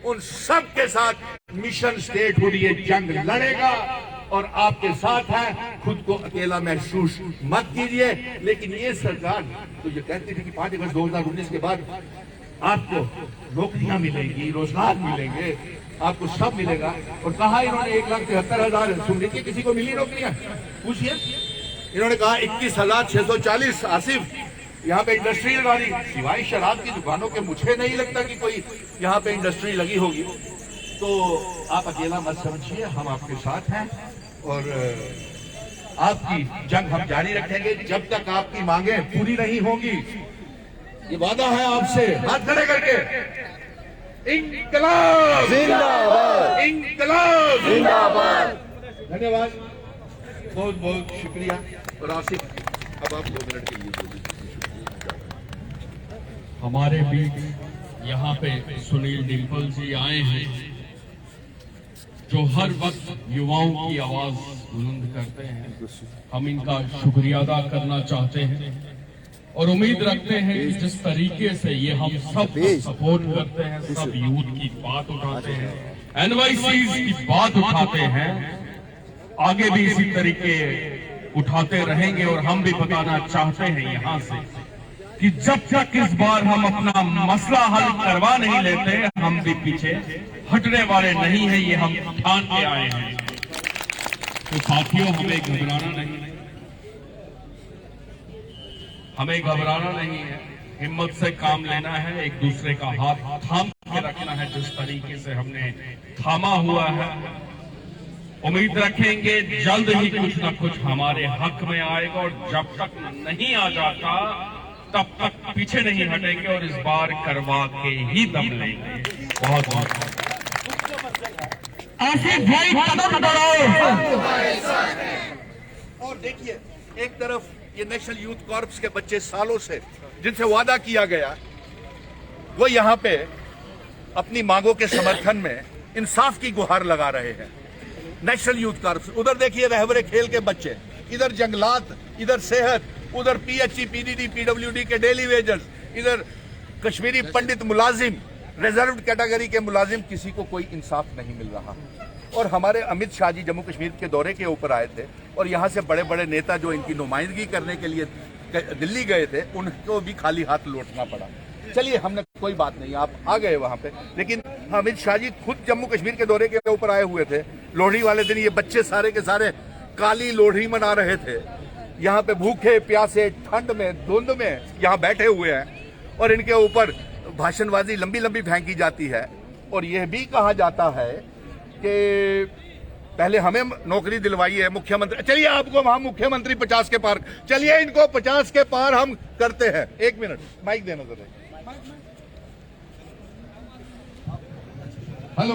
उन सब के साथ मिशन स्टेटहुड ये जंग लड़ेगा और आपके साथ है। खुद को अकेला महसूस मत कीजिए। लेकिन ये सरकार तो ये कहती थी कि 5 अगस्त 2019 के बाद आपको नौकरियां मिलेंगी, रोजगार मिलेंगे, आपको सब मिलेगा। और कहा इन्होंने 1,73,000 सुन लीजिए, किसी को मिली नौकरियां? पूछिए। इन्होंने कहा 21,640। आसिफ यहाँ पे इंडस्ट्री लगा दी, सिवाय शराब की दुकानों के मुझे नहीं लगता कि कोई यहाँ पे इंडस्ट्री लगी होगी। तो आप अकेला मत समझिए, हम आपके साथ हैं और आपकी जंग हम जारी रखेंगे जब तक आपकी मांगे पूरी नहीं होंगी। ये वादा है आपसे, हाथ खड़े करके। इंकलाब जिंदाबाद, इंकलाब जिंदाबाद। धन्यवाद, बहुत बहुत शुक्रिया। और आसिफ अब आप 2 मिनट के लिए बोलिए। हमारे बीच यहाँ पे सुनील डिम्पल जी आए हैं जो हर वक्त युवाओं की आवाज बुलंद करते हैं। हम इनका शुक्रिया अदा करना चाहते हैं और उम्मीद रखते हैं कि जिस तरीके से ये हम सब सपोर्ट करते हैं, सब यूथ की बात उठाते हैं, एनवाईसीज की बात उठाते हैं, आगे भी इसी तरीके उठाते रहेंगे। और हम भी बताना चाहते हैं यहाँ से कि जब तक इस बार हम अपना मसला हल करवा नहीं लेते, हम भी पीछे हटने वाले नहीं हैं। ये हम ठान के आए हैं। तो साथियों, हमें घबराना नहीं है, हमें घबराना नहीं है। हिम्मत से काम लेना है, एक दूसरे का हाथ थाम के रखना है जिस तरीके से हमने थामा हुआ है। उम्मीद रखेंगे जल्द ही कुछ न कुछ हमारे हक में आएगा और जब तक नहीं आ जाता तब तक पीछे नहीं हटेंगे और इस बार करवा के ही दम लेंगे। बहुत बहुत आसिफ भाई कदम बढ़ाओ। और देखिए, एक तरफ ये नेशनल यूथ कॉर्प्स के बच्चे सालों से जिनसे वादा किया गया, वो यहाँ पे अपनी मांगों के समर्थन में इंसाफ की गुहार लगा रहे हैं। नेशनल यूथ कॉर्प्स, उधर देखिए रहबरे खेल के बच्चे, इधर जंगलात, इधर सेहत, उधर पीएचई, पीडीडी, पीडब्ल्यूडी के डेली वेजर्स, इधर कश्मीरी पंडित मुलाजिम, रिजर्व्ड कैटेगरी के मुलाजिम, किसी को कोई इंसाफ नहीं मिल रहा। और हमारे अमित शाह जी जम्मू कश्मीर के दौरे के ऊपर आए थे और यहाँ से बड़े बड़े नेता जो इनकी नुमाइंदगी करने के लिए दिल्ली गए थे, उनको भी खाली हाथ लौटना पड़ा। चलिए, हमने कोई बात नहीं, आप आ गए वहां पे। लेकिन अमित शाह जी खुद जम्मू कश्मीर के दौरे के ऊपर आए हुए थे। लोहड़ी वाले दिन ये बच्चे सारे के सारे काली लोहड़ी मना रहे थे। यहाँ पे भूखे प्यासे ठंड में धुंध में यहाँ बैठे हुए हैं और इनके ऊपर भाषणबाजी लंबी लंबी फेंकी जाती है। और यह भी कहा जाता है कि पहले हमें नौकरी दिलवाइए मुख्यमंत्री। चलिए, आपको वहां मुख्यमंत्री 50 के पार, चलिए इनको 50 के पार हम करते हैं। 1 मिनट माइक देना जरा। हेलो,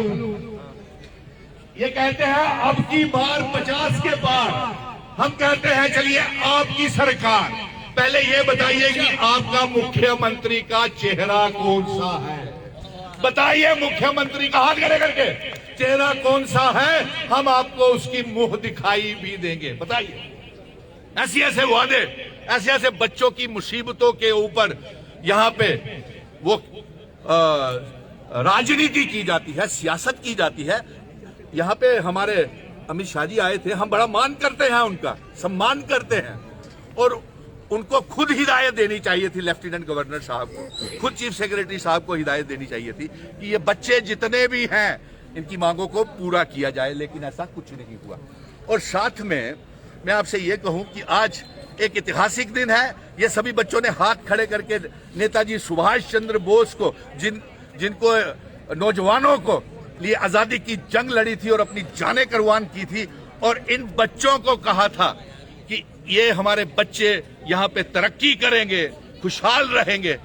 ये कहते हैं अब की बार 50 के पार। हम कहते हैं चलिए, आपकी सरकार, पहले ये बताइए कि आपका मुख्यमंत्री का चेहरा कौन सा है? बताइए, मुख्यमंत्री का हाथ खड़े करके चेहरा कौन सा है? हम आपको उसकी मुंह दिखाई भी देंगे। बताइए। ऐसे ऐसे वादे, ऐसे ऐसे बच्चों की मुसीबतों के ऊपर यहाँ पे वो राजनीति की जाती है, सियासत की जाती है। यहाँ पे हमारे अमित शाह जी आए थे, हम बड़ा मान करते हैं, उनका सम्मान करते हैं और उनको खुद हिदायत देनी चाहिए थी, लेफ्टिनेंट गवर्नर साहब को, खुद चीफ सेक्रेटरी साहब को हिदायत देनी चाहिए थी कि ये बच्चे जितने भी हैं इनकी मांगों को पूरा किया जाए। लेकिन ऐसा कुछ नहीं हुआ। और साथ में मैं आपसे ये कहूं कि आज एक ऐतिहासिक दिन है। ये सभी बच्चों ने हाथ खड़े करके नेताजी सुभाष चंद्र बोस को, जिनको नौजवानों को लिए आजादी की जंग लड़ी थी और अपनी जानें कुर्बान की थी, और इन बच्चों को कहा था कि ये हमारे बच्चे यहाँ पे तरक्की करेंगे, खुशहाल रहेंगे।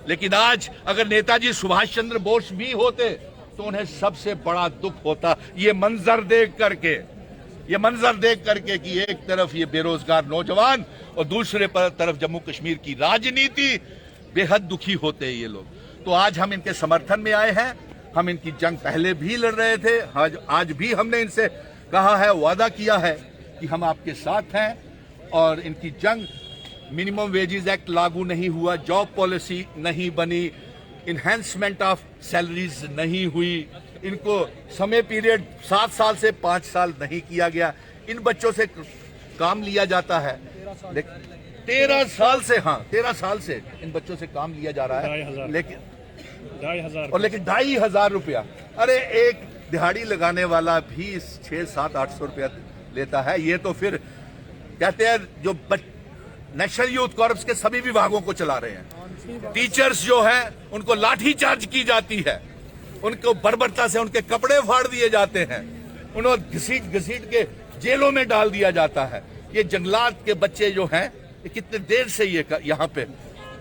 लेकिन आज अगर नेताजी सुभाष चंद्र बोस भी होते तो उन्हें सबसे बड़ा दुख होता ये मंजर देख करके कि एक तरफ ये बेरोजगार नौजवान और दूसरे तरफ जम्मू कश्मीर की राजनीति। बेहद दुखी होते हैं ये लोग। तो आज हम इनके समर्थन में आए हैं। हम इनकी जंग पहले भी लड़ रहे थे, आज भी हमने इनसे कहा है, वादा किया है कि हम आपके साथ हैं। और इनकी जंग, मिनिमम वेजेस एक्ट लागू नहीं हुआ, जॉब पॉलिसी नहीं बनी, इन्हेंसमेंट ऑफ सैलरीज नहीं हुई, इनको समय पीरियड 7 साल से 5 साल नहीं किया गया, इन बच्चों से काम लिया जाता है। 13 साल से, हाँ 13 साल से इन बच्चों से काम लिया जा रहा है, लेकिन 2,500 रुपया। अरे एक दिहाड़ी लगाने वाला भी 600-700-800 रुपया लेता है। ये तो फिर कहते हैं जो नेशनल यूथ कॉर्प्स के सभी विभागों को चला रहे हैं। टीचर्स जो है उनको लाठी चार्ज की जाती है, उनको बर्बरता से उनके कपड़े फाड़ दिए जाते हैं, उन्हें घसीट घसीट के जेलों में डाल दिया जाता है। ये जंगलात के बच्चे जो हैं ये कितने देर से ये यहाँ पे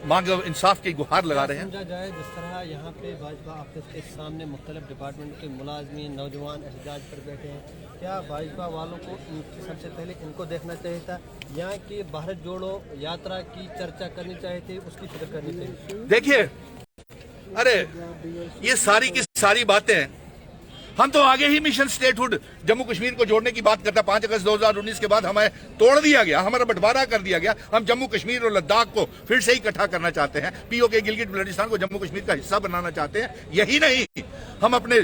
मांग इंसाफ की गुहार लगा रहे हैं। समझा जाए जिस तरह यहाँ पे भाजपा ऑफिस के सामने मुख्तलिफ डिपार्टमेंट के मुलाजमीन नौजवान एहतजाज पर बैठे हैं, क्या भाजपा वालों को सबसे पहले इनको देखना चाहिए था? यहाँ की भारत जोड़ो यात्रा की चर्चा करनी चाहिए थी, उसकी फिक्र करनी चाहिए। देखिए, अरे ये सारी की सारी बातें, हम तो आगे ही मिशन स्टेटहुड जम्मू कश्मीर को जोड़ने की बात करता। 5 अगस्त 2019 के बाद हमें तोड़ दिया गया, हमारा बंटवारा कर दिया गया। हम जम्मू कश्मीर और लद्दाख को फिर से इकट्ठा करना चाहते हैं, पीओके गिलगिट बल्टिस्तान को जम्मू कश्मीर का हिस्सा बनाना चाहते हैं। यही नहीं, हम अपने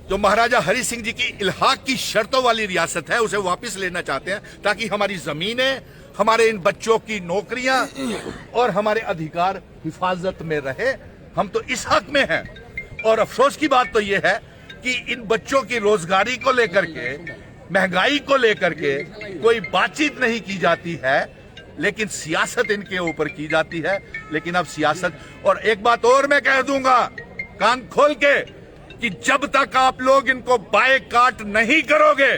जो महाराजा हरि सिंह जी की इल्हाक की शर्तों वाली रियासत है उसे वापस लेना चाहते हैं, ताकि हमारी जमीनें, हमारे इन बच्चों की नौकरियां और हमारे अधिकार हिफाजत में रहे। हम तो इस हक में हैं। और अफसोस की बात तो यह है कि इन बच्चों की रोजगारी को लेकर के, महंगाई को लेकर के कोई बातचीत नहीं की जाती है, लेकिन सियासत इनके ऊपर की जाती है। लेकिन अब सियासत, और एक बात और मैं कह दूंगा कान खोल के, कि जब तक आप लोग इनको बायकॉट नहीं करोगे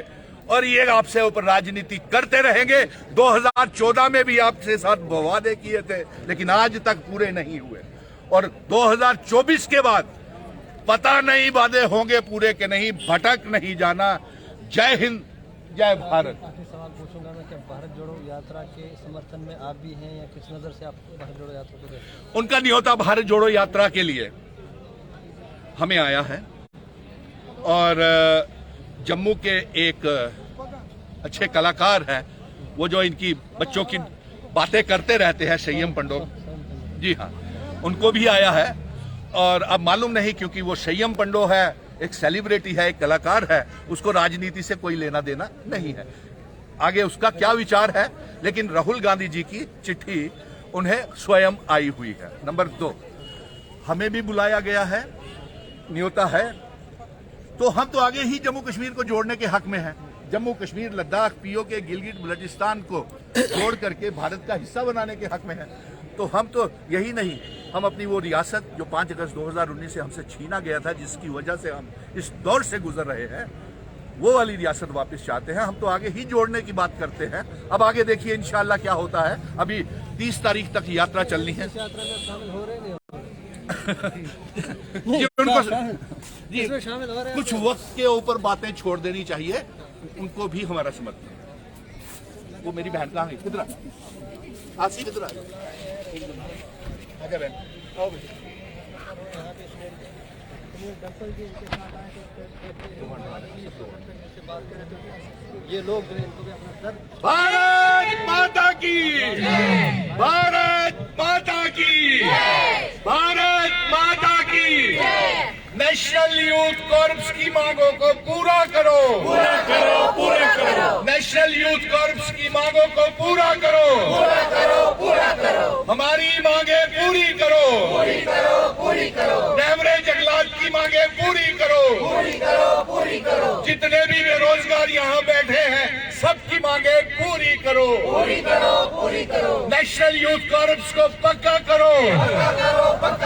और ये आपसे ऊपर राजनीति करते रहेंगे, 2014 में भी आपके साथ वादे किए थे लेकिन आज तक पूरे नहीं हुए, और 2024 के बाद पता नहीं वादे होंगे पूरे के नहीं, भटक नहीं जाना। जय हिंद, जय भारत। आखिरी सवाल पूछूंगा मैं, क्या भारत जोड़ो यात्रा के समर्थन में आप भी हैं, या किस नजर से आप भारत जोड़ो यात्रा को देखते हैं? उनका न्योता भारत जोड़ो यात्रा के लिए हमें आया है, और जम्मू के एक अच्छे कलाकार हैं, वो जो इनकी बच्चों की बातें करते रहते हैं, संयम पंडो जी, हाँ उनको भी आया है। और अब मालूम नहीं, क्योंकि वो संयम पंडो है, एक सेलिब्रिटी है, एक कलाकार है, उसको राजनीति से कोई लेना देना नहीं है। आगे उसका क्या विचार है, लेकिन राहुल गांधी जी की चिट्ठी उन्हें स्वयं आई हुई है। नंबर 2, हमें भी बुलाया गया है, न्योता है, तो हम तो आगे ही जम्मू कश्मीर को जोड़ने के हक में हैं। जम्मू कश्मीर, लद्दाख, पीओके, गिलगिट बल्टिस्तान को जोड़ करके भारत का हिस्सा बनाने के हक में हैं। तो हम तो यही नहीं, हम अपनी वो रियासत जो 5 अगस्त 2019 से हमसे छीना गया था, जिसकी वजह से हम इस दौर से गुजर रहे हैं, वो वाली रियासत वापस चाहते हैं। हम तो आगे ही जोड़ने की बात करते हैं। अब आगे देखिए इंशाअल्लाह क्या होता है। अभी 30 तारीख तक यात्रा चलनी है। इस यात्रा में शामिल हो रहे नहीं हो जी, उनको जी इसमें शामिल हो रहे हैं? कुछ वक्त के ऊपर बातें छोड़ देनी चाहिए, उनको भी हमारा समर्थन है। वो मेरी बहन कहाँ गई? किधर आसी, किधर आ बहन? आओ बेटा। ये लोग जो इनको भी अपना दर्द, भारत माता की, भारत माता की, भारत माता की। नेशनल यूथ कॉर्प्स की मांगों को पूरा करो, पूरा करो, पूरा करो। नेशनल यूथ कॉर्प्स की मांगों को पूरा करो, पूरा करो, पूरा करो। हमारी मांगे पूरी करो, पूरी करो, पूरी करो। डैमरे जंगलात की मांगे पूरी करो, पूरी करो, पूरी करो। जितने भी बेरोजगार यहाँ बैठे हैं, सबकी मांगे पूरी करो, पूरी करो, पूरी करो। नेशनल यूथ कॉर्प्स को पक्का करो, पक्का करो, पक्का